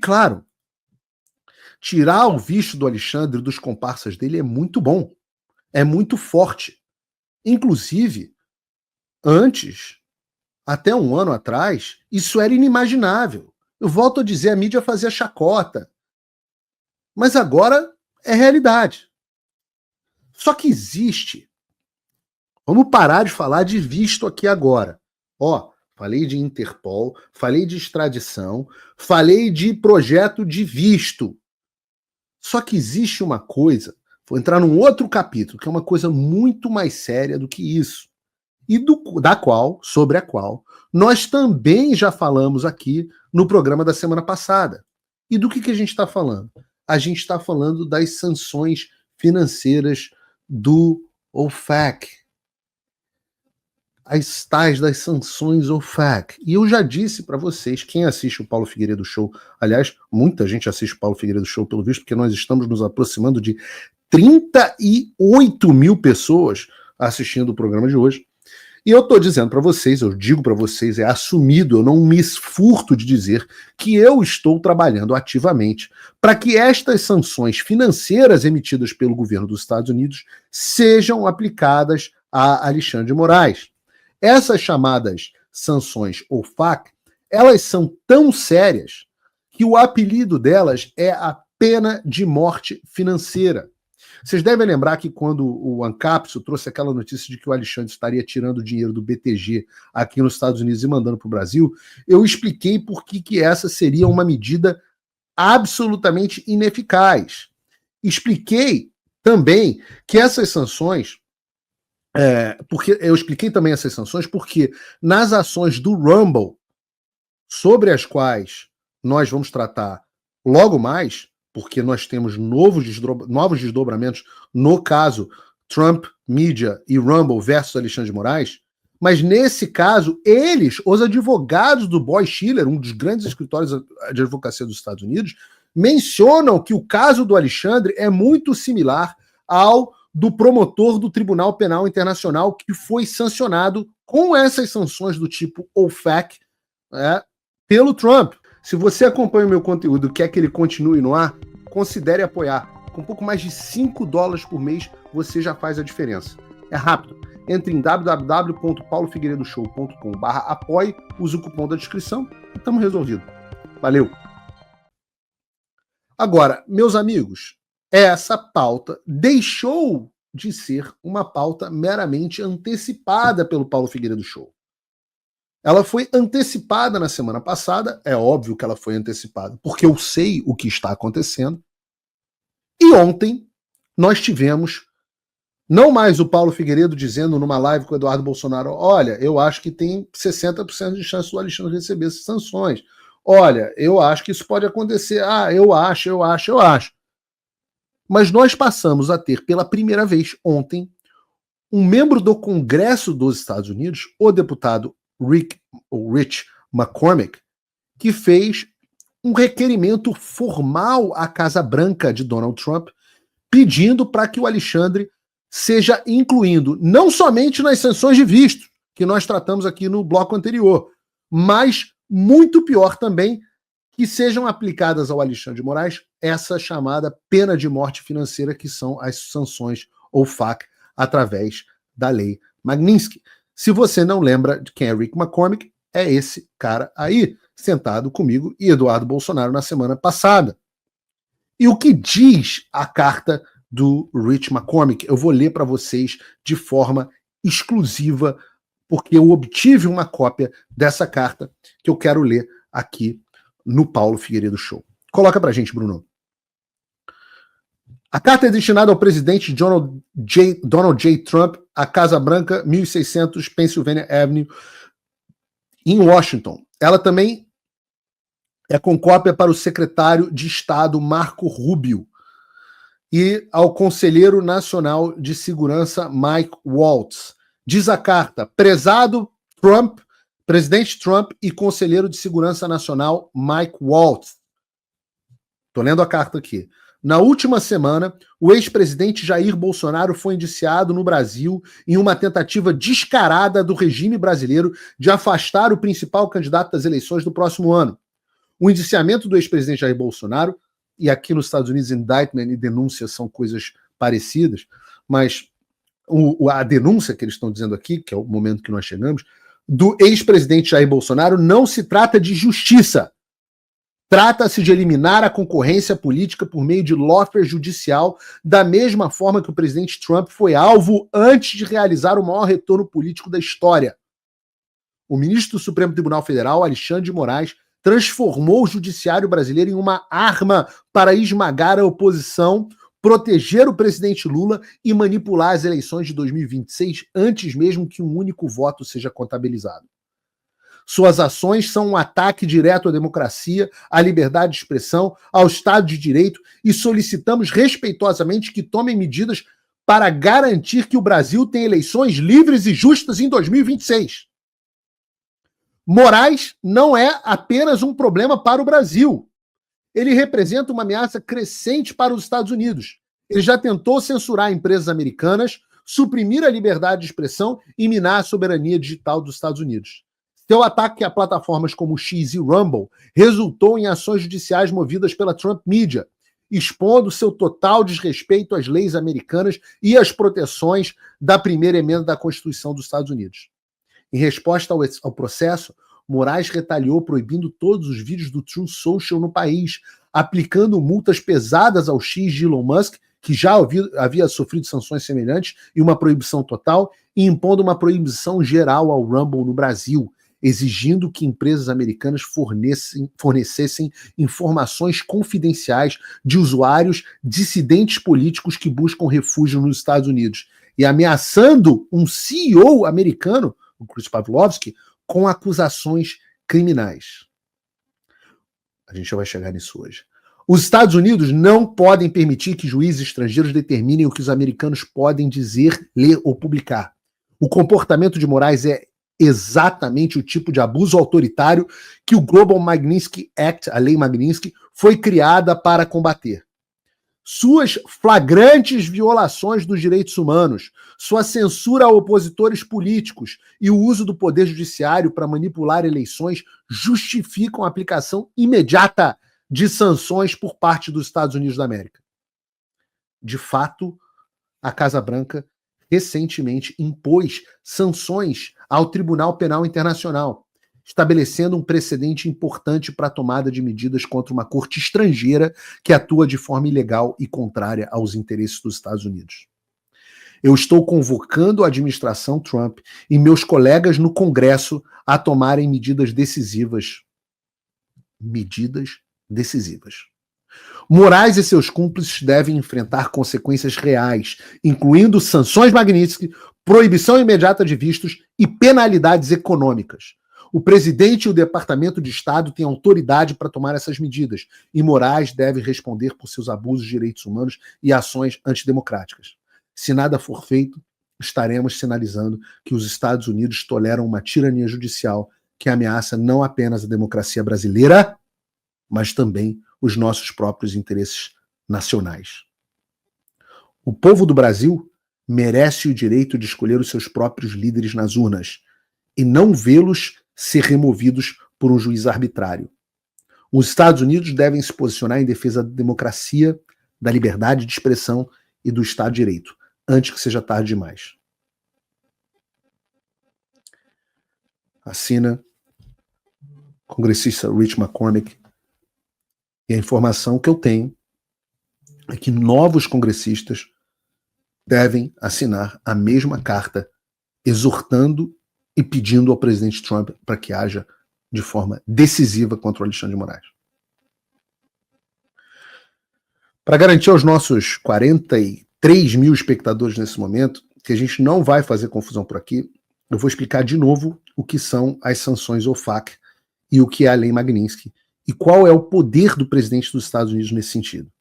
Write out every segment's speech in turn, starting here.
claro, tirar o visto do Alexandre e dos comparsas dele é muito bom, é muito forte. Inclusive, antes, até um ano atrás, isso era inimaginável. Eu volto a dizer, a mídia fazia chacota. Mas agora é realidade. Só que existe. Vamos parar de falar de visto aqui agora. Falei de Interpol, falei de extradição, falei de projeto de visto. Só que existe uma coisa, vou entrar num outro capítulo, que é uma coisa muito mais séria do que isso. E sobre a qual nós também já falamos aqui no programa da semana passada. E do que a gente está falando? A gente está falando das sanções financeiras do OFAC. As tais das sanções OFAC. E eu já disse para vocês, quem assiste o Paulo Figueiredo Show, aliás, muita gente assiste o Paulo Figueiredo Show pelo visto, porque nós estamos nos aproximando de 38 mil pessoas assistindo o programa de hoje. E eu estou dizendo para vocês, eu digo para vocês, é assumido, eu não me esfurto de dizer que eu estou trabalhando ativamente para que estas sanções financeiras emitidas pelo governo dos Estados Unidos sejam aplicadas a Alexandre de Moraes. Essas chamadas sanções OFAC, elas são tão sérias que o apelido delas é a pena de morte financeira. Vocês devem lembrar que quando o Ancapso trouxe aquela notícia de que o Alexandre estaria tirando dinheiro do BTG aqui nos Estados Unidos e mandando para o Brasil, eu expliquei por que essa seria uma medida absolutamente ineficaz. Expliquei também que essas sanções, porque nas ações do Rumble, sobre as quais nós vamos tratar logo mais, porque nós temos novos desdobramentos no caso Trump Media e Rumble versus Alexandre de Moraes, mas nesse caso, os advogados do Boy Schiller, um dos grandes escritórios de advocacia dos Estados Unidos, mencionam que o caso do Alexandre é muito similar ao do promotor do Tribunal Penal Internacional que foi sancionado com essas sanções do tipo OFAC pelo Trump. Se você acompanha o meu conteúdo e quer que ele continue no ar, considere apoiar. Com um pouco mais de $5 por mês, você já faz a diferença. É rápido. Entre em www.paulofigueiredoshow.com/apoie, use o cupom da descrição e estamos resolvidos. Valeu! Agora, meus amigos, essa pauta deixou de ser uma pauta meramente antecipada pelo Paulo Figueiredo Show. Ela foi antecipada na semana passada, é óbvio que ela foi antecipada, porque eu sei o que está acontecendo. E ontem nós tivemos, não mais o Paulo Figueiredo dizendo numa live com o Eduardo Bolsonaro, olha, eu acho que tem 60% de chance do Alexandre receber essas sanções. Olha, eu acho que isso pode acontecer. Eu acho. Mas nós passamos a ter pela primeira vez ontem um membro do Congresso dos Estados Unidos, o deputado Rich McCormick, que fez um requerimento formal à Casa Branca de Donald Trump, pedindo para que o Alexandre seja incluído não somente nas sanções de visto, que nós tratamos aqui no bloco anterior, mas, muito pior também, que sejam aplicadas ao Alexandre de Moraes essa chamada pena de morte financeira, que são as sanções OFAC através da lei Magnitsky. Se você não lembra de quem é Rick McCormick, é esse cara aí, sentado comigo e Eduardo Bolsonaro na semana passada. E o que diz a carta do Rich McCormick? Eu vou ler para vocês de forma exclusiva, porque eu obtive uma cópia dessa carta que eu quero ler aqui no Paulo Figueiredo Show. Coloca pra gente, Bruno. A carta é destinada ao presidente Donald J. Trump, à Casa Branca, 1600 Pennsylvania Avenue, em Washington. Ela também é com cópia para o secretário de Estado Marco Rubio e ao conselheiro nacional de segurança Mike Waltz. Diz a carta: prezado Trump, presidente Trump e conselheiro de segurança nacional Mike Waltz. Estou lendo a carta aqui. Na última semana, o ex-presidente Jair Bolsonaro foi indiciado no Brasil em uma tentativa descarada do regime brasileiro de afastar o principal candidato das eleições do próximo ano. O indiciamento do ex-presidente Jair Bolsonaro, e aqui nos Estados Unidos indictment e denúncia são coisas parecidas, mas a denúncia que eles estão dizendo aqui, que é o momento que nós chegamos, do ex-presidente Jair Bolsonaro não se trata de justiça. Trata-se de eliminar a concorrência política por meio de lawfare judicial, da mesma forma que o presidente Trump foi alvo antes de realizar o maior retorno político da história. O ministro do Supremo Tribunal Federal, Alexandre de Moraes, transformou o judiciário brasileiro em uma arma para esmagar a oposição, proteger o presidente Lula e manipular as eleições de 2026 antes mesmo que um único voto seja contabilizado. Suas ações são um ataque direto à democracia, à liberdade de expressão, ao Estado de Direito e solicitamos respeitosamente que tomem medidas para garantir que o Brasil tenha eleições livres e justas em 2026. Moraes não é apenas um problema para o Brasil. Ele representa uma ameaça crescente para os Estados Unidos. Ele já tentou censurar empresas americanas, suprimir a liberdade de expressão e minar a soberania digital dos Estados Unidos. Seu ataque a plataformas como o X e Rumble resultou em ações judiciais movidas pela Trump Media, expondo seu total desrespeito às leis americanas e às proteções da primeira emenda da Constituição dos Estados Unidos. Em resposta ao processo, Moraes retaliou proibindo todos os vídeos do Truth Social no país, aplicando multas pesadas ao X de Elon Musk, que já havia sofrido sanções semelhantes, e uma proibição total, e impondo uma proibição geral ao Rumble no Brasil, exigindo que empresas americanas fornecessem informações confidenciais de usuários dissidentes políticos que buscam refúgio nos Estados Unidos, e ameaçando um CEO americano, o Chris Pavlovski, com acusações criminais. A gente já vai chegar nisso hoje. Os Estados Unidos não podem permitir que juízes estrangeiros determinem o que os americanos podem dizer, ler ou publicar. O comportamento de Moraes é exatamente o tipo de abuso autoritário que o Global Magnitsky Act, a Lei Magnitsky, foi criada para combater. Suas flagrantes violações dos direitos humanos, sua censura a opositores políticos e o uso do poder judiciário para manipular eleições justificam a aplicação imediata de sanções por parte dos Estados Unidos da América. De fato, a Casa Branca recentemente impôs sanções ao Tribunal Penal Internacional, estabelecendo um precedente importante para a tomada de medidas contra uma corte estrangeira que atua de forma ilegal e contrária aos interesses dos Estados Unidos. Eu estou convocando a administração Trump e meus colegas no Congresso a tomarem medidas decisivas. Medidas decisivas. Moraes e seus cúmplices devem enfrentar consequências reais, incluindo sanções Magnitsky, proibição imediata de vistos e penalidades econômicas. O presidente e o Departamento de Estado têm autoridade para tomar essas medidas, e Moraes deve responder por seus abusos de direitos humanos e ações antidemocráticas. Se nada for feito, estaremos sinalizando que os Estados Unidos toleram uma tirania judicial que ameaça não apenas a democracia brasileira, mas também os nossos próprios interesses nacionais. O povo do Brasil merece o direito de escolher os seus próprios líderes nas urnas e não vê-los ser removidos por um juiz arbitrário. Os Estados Unidos devem se posicionar em defesa da democracia, da liberdade de expressão e do Estado de Direito, antes que seja tarde demais. Assina congressista Rich McCormick. E a informação que eu tenho é que novos congressistas devem assinar a mesma carta, exortando e pedindo ao presidente Trump para que haja de forma decisiva contra o Alexandre de Moraes. Para garantir aos nossos 43 mil espectadores nesse momento que a gente não vai fazer confusão por aqui, eu vou explicar de novo o que são as sanções OFAC e o que é a Lei Magnitsky e qual é o poder do presidente dos Estados Unidos nesse sentido.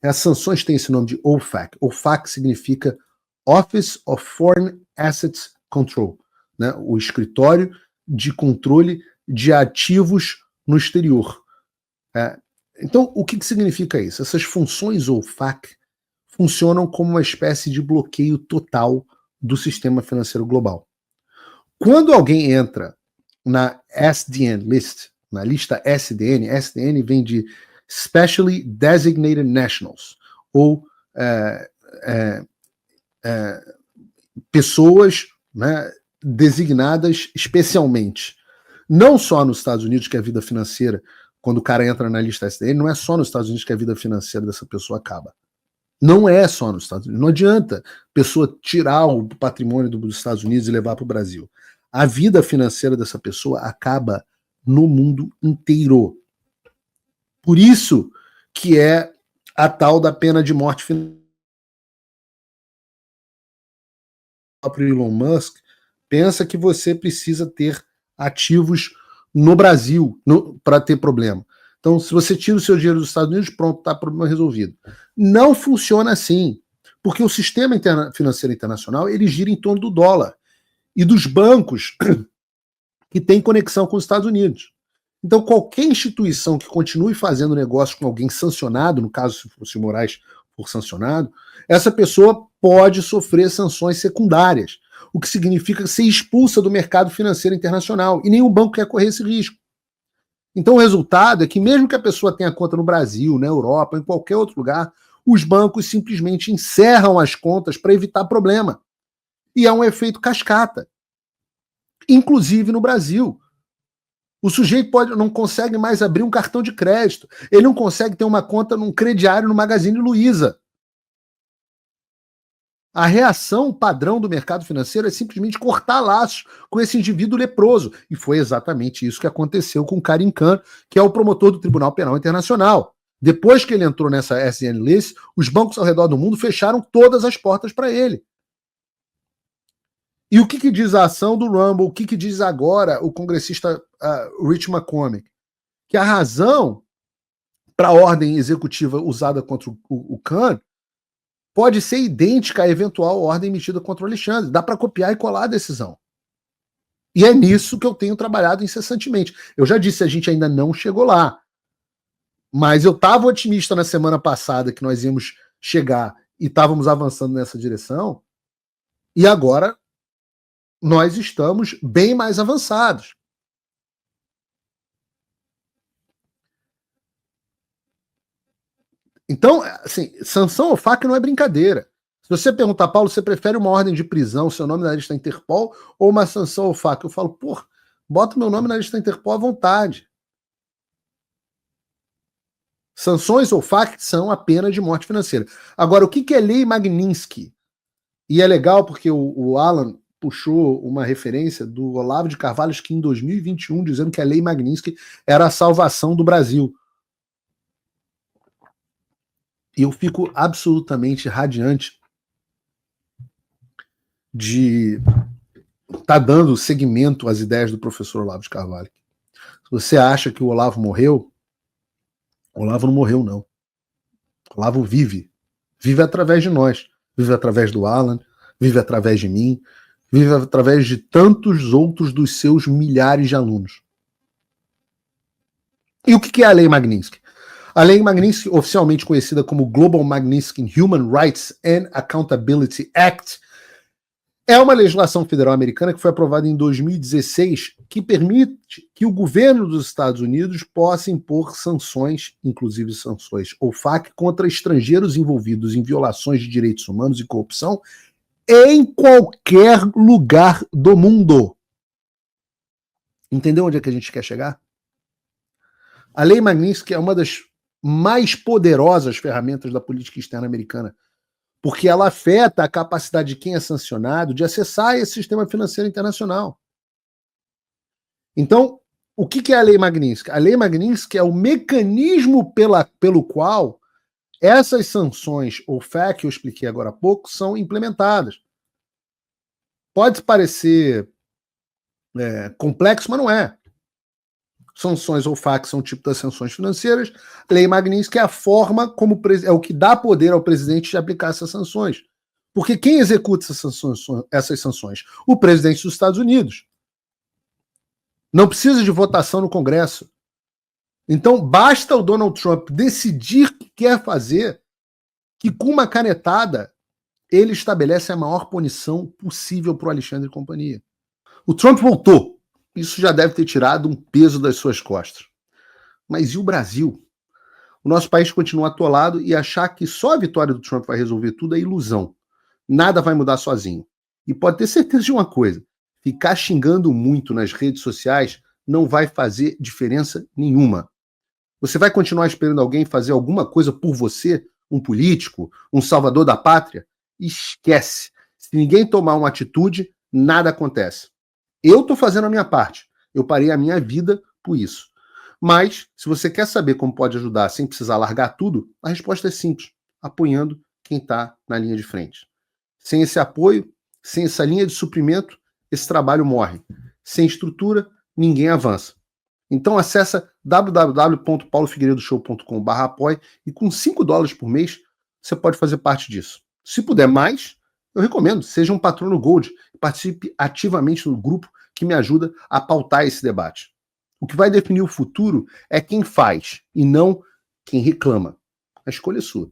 As sanções têm esse nome de OFAC. OFAC significa Office of Foreign Assets Control, né? O escritório de controle de ativos no exterior. Então, o que significa isso? Essas funções OFAC funcionam como uma espécie de bloqueio total do sistema financeiro global. Quando alguém entra na SDN list, na lista SDN, SDN vem de Specially Designated Nationals, ou pessoas, né, designadas especialmente. Não só nos Estados Unidos, que a vida financeira, quando o cara entra na lista SDN, não é só nos Estados Unidos que a vida financeira dessa pessoa acaba. Não é só nos Estados Unidos. Não adianta a pessoa tirar o patrimônio dos Estados Unidos e levar para o Brasil. A vida financeira dessa pessoa acaba no mundo inteiro. Por isso que é a tal da pena de morte financeira. O próprio Elon Musk pensa que você precisa ter ativos no Brasil para ter problema. Então, se você tira o seu dinheiro dos Estados Unidos, pronto, está problema resolvido. Não funciona assim, porque o sistema financeiro internacional ele gira em torno do dólar e dos bancos que têm conexão com os Estados Unidos. Então, qualquer instituição que continue fazendo negócio com alguém sancionado, no caso, se o Moraes for sancionado, essa pessoa pode sofrer sanções secundárias, o que significa ser expulsa do mercado financeiro internacional, e nenhum banco quer correr esse risco. Então o resultado é que mesmo que a pessoa tenha conta no Brasil, na Europa, em qualquer outro lugar, os bancos simplesmente encerram as contas para evitar problema. E é um efeito cascata. Inclusive no Brasil. O sujeito não consegue mais abrir um cartão de crédito. Ele não consegue ter uma conta num crediário no Magazine Luiza. A reação padrão do mercado financeiro é simplesmente cortar laços com esse indivíduo leproso. E foi exatamente isso que aconteceu com o Karim Khan, que é o promotor do Tribunal Penal Internacional. Depois que ele entrou nessa SN List, os bancos ao redor do mundo fecharam todas as portas para ele. E o que diz a ação do Rumble? O que diz agora o congressista Rich McCormick? Que a razão para a ordem executiva usada contra o Khan pode ser idêntica à eventual ordem emitida contra o Alexandre. Dá para copiar e colar a decisão. E é nisso que eu tenho trabalhado incessantemente. Eu já disse, a gente ainda não chegou lá. Mas eu estava otimista na semana passada que nós íamos chegar e estávamos avançando nessa direção. E agora nós estamos bem mais avançados. Então, assim, sanção ao FAC não é brincadeira. Se você perguntar, Paulo, você prefere uma ordem de prisão, seu nome na lista Interpol, ou uma sanção ao FAC? Eu falo, pô, bota meu nome na lista Interpol à vontade. Sanções ao FAC são a pena de morte financeira. Agora, o que é lei Magnitsky? E é legal porque o Alan puxou uma referência do Olavo de Carvalho, que em 2021, dizendo que a lei Magnitsky era a salvação do Brasil. E eu fico absolutamente radiante de estar dando seguimento às ideias do professor Olavo de Carvalho. Se você acha que o Olavo morreu, o Olavo não morreu, não. O Olavo vive. Vive através de nós. Vive através do Alan, vive através de mim, vive através de tantos outros dos seus milhares de alunos. E o que é a Lei Magnitsky? A Lei Magnitsky, oficialmente conhecida como Global Magnitsky Human Rights and Accountability Act, é uma legislação federal americana que foi aprovada em 2016 que permite que o governo dos Estados Unidos possa impor sanções, inclusive sanções OFAC, contra estrangeiros envolvidos em violações de direitos humanos e corrupção em qualquer lugar do mundo. Entendeu onde é que a gente quer chegar? A Lei Magnitsky é uma das mais poderosas ferramentas da política externa americana, porque ela afeta a capacidade de quem é sancionado de acessar esse sistema financeiro internacional. Então, o que é a Lei Magnitsky? A Lei Magnitsky é o mecanismo pelo qual essas sanções, ou FAC, que eu expliquei agora há pouco, são implementadas. Pode parecer complexo, mas não é. Sanções ou FAC são o tipo das sanções financeiras. Lei Magnitsky é a forma como é o que dá poder ao presidente de aplicar essas sanções. Porque quem executa essas sanções? O presidente dos Estados Unidos. Não precisa de votação no Congresso. Então basta o Donald Trump decidir o que quer fazer, que com uma canetada ele estabelece a maior punição possível para o Alexandre e companhia. O Trump voltou. Isso já deve ter tirado um peso das suas costas. Mas e o Brasil? O nosso país continua atolado e achar que só a vitória do Trump vai resolver tudo é ilusão. Nada vai mudar sozinho. E pode ter certeza de uma coisa: ficar xingando muito nas redes sociais não vai fazer diferença nenhuma. Você vai continuar esperando alguém fazer alguma coisa por você, um político, um salvador da pátria? Esquece. Se ninguém tomar uma atitude, nada acontece. Eu estou fazendo a minha parte. Eu parei a minha vida por isso. Mas, se você quer saber como pode ajudar sem precisar largar tudo, a resposta é simples: apoiando quem está na linha de frente. Sem esse apoio, sem essa linha de suprimento, esse trabalho morre. Sem estrutura, ninguém avança. Então acessa www.paulofigueiredoshow.com/apoie e com $5 por mês você pode fazer parte disso. Se puder mais, eu recomendo, seja um patrono Gold e participe ativamente no grupo que me ajuda a pautar esse debate. O que vai definir o futuro é quem faz e não quem reclama. A escolha é sua.